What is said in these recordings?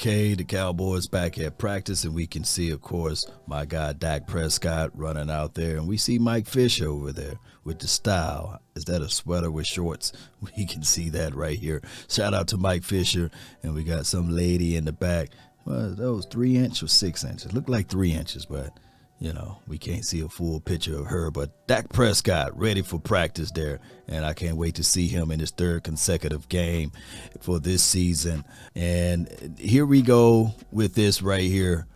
Okay, the Cowboys back at practice, and we can see, of course, my guy Dak Prescott running out there, and we see Mike Fisher over there with the style. Is that a sweater with shorts? We can see that right here. Shout out to Mike Fisher, and we got some lady in the back. Well, that was 3 inches or 6 inches. Looked like 3 inches, but we can't see a full picture of her. But Dak Prescott ready for practice there, and I can't wait to see him in his third consecutive game for this season. And here we go with this right here,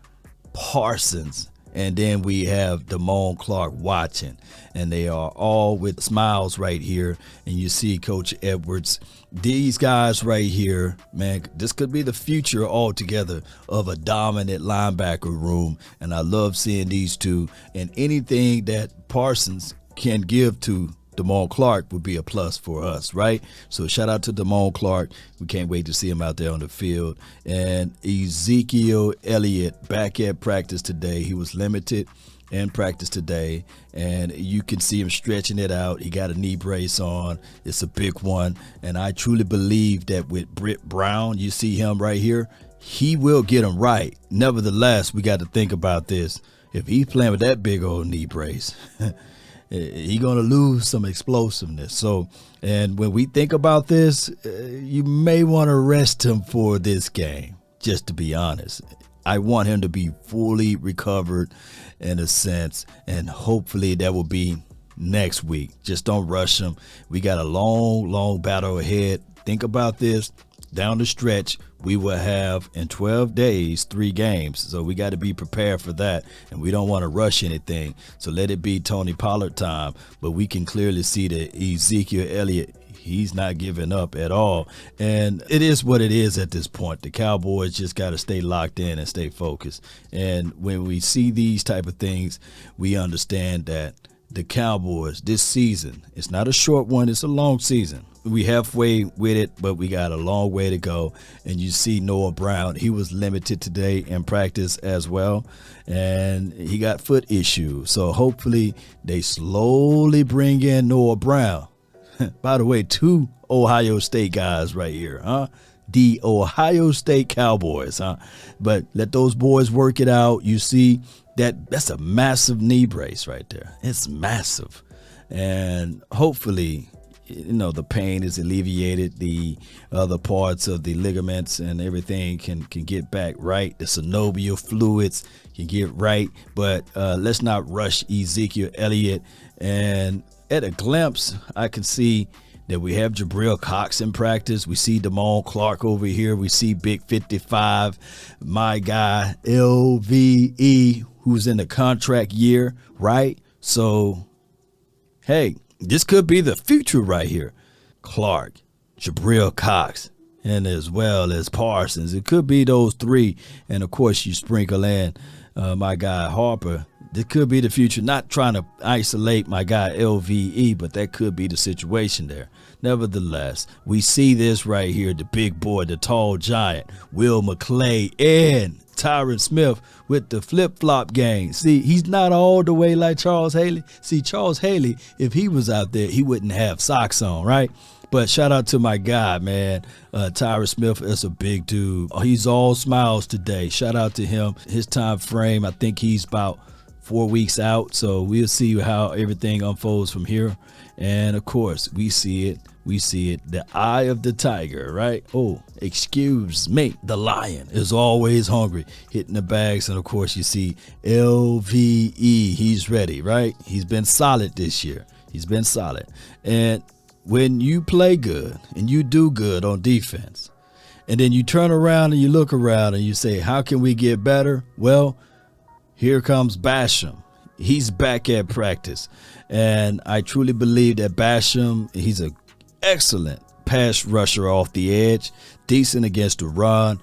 Parsons. And then we have Damone Clark watching, and they are all with smiles right here. And you see Coach Edwards. These guys right here, man, this could be the future altogether of a dominant linebacker room. And I love seeing these two. And anything that Parsons can give to Damone Clark would be a plus for us, right? So shout out to Damone Clark. We can't wait to see him out there on the field. And Ezekiel Elliott back at practice today. He was limited in practice today, and you can see him stretching it out. He got a knee brace on. It's a big one. And I truly believe that with Britt Brown, you see him right here, he will get him right. Nevertheless, we got to think about this. If he's playing with that big old knee brace, he's going to lose some explosiveness. So, and when we think about this, you may want to rest him for this game, just to be honest. I want him to be fully recovered in a sense, and hopefully that will be next week. Just don't rush him. We got a long battle ahead. Think about this. Down the stretch, we will have in 12 days 3 games. So we got to be prepared for that, and we don't want to rush anything. So let it be Tony Pollard time. But we can clearly see that Ezekiel Elliott, he's not giving up at all. And it is what it is at this point. The Cowboys just got to stay locked in and stay focused. And when we see these type of things, we understand that the Cowboys this season, it's not a short one, it's a long season. We halfway with it, but we got a long way to go. And you see Noah Brown, he was limited today in practice as well, and he got foot issues. So hopefully they slowly bring in Noah Brown. By the way, 2 Ohio State guys right here, huh? The Ohio State Cowboys, huh? But let those boys work it out. You see that's a massive knee brace right there. It's massive. And hopefully, the pain is alleviated. The other parts of the ligaments and everything can get back right. The synovial fluids can get right. But let's not rush Ezekiel Elliott. And at a glimpse, I can see that we have Jabril Cox in practice. We see Damone Clark over here. We see Big 55, my guy LVE, who's in the contract year, right? So, hey, this could be the future right here. Clark, Jabril Cox, and as well as Parsons. It could be those 3. And, of course, you sprinkle in my guy Harper. This could be the future. Not trying to isolate my guy LVE, but that could be the situation there. Nevertheless, we see this right here, the big boy, the tall giant, Will McClay, and Tyron Smith with the flip-flop game. See, he's not all the way like Charles Haley. See, Charles Haley, if he was out there, he wouldn't have socks on, right? But shout out to my guy, man. Tyron Smith is a big dude. He's all smiles today. Shout out to him. His time frame, I think he's about 4 weeks out. So we'll see how everything unfolds from here. And, of course, we see it. The eye of the tiger, right? Oh, excuse me. The lion is always hungry, hitting the bags. And, of course, you see LVE. He's ready, right? He's been solid this year. He's been solid. And when you play good and you do good on defense, and then you turn around and you look around and you say, how can we get better? Well, here comes Basham. He's back at practice. And I truly believe that Basham, he's an excellent pass rusher off the edge, decent against the run.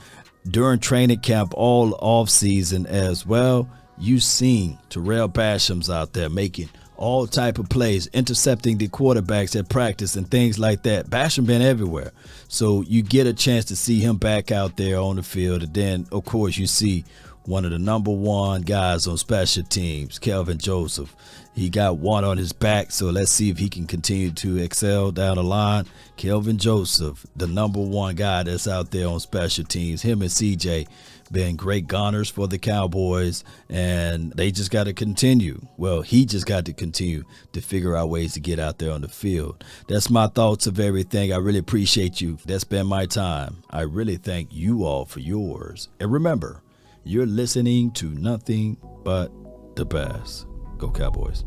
During training camp all off season as well, you've seen Terrell Basham's out there making all type of plays, intercepting the quarterbacks at practice and things like that. Basham been everywhere. So you get a chance to see him back out there on the field. And then, of course, you see one of the number one guys on special teams, Kelvin Joseph. He got one on his back, so let's see if he can continue to excel down the line. Kelvin Joseph, the number one guy that's out there on special teams. Him and CJ been great gunners for the Cowboys, and they just got to continue. Well, he just got to continue to figure out ways to get out there on the field. That's my thoughts of everything. I really appreciate you. That's been my time. I really thank you all for yours. And remember, you're listening to nothing but the best. Go Cowboys.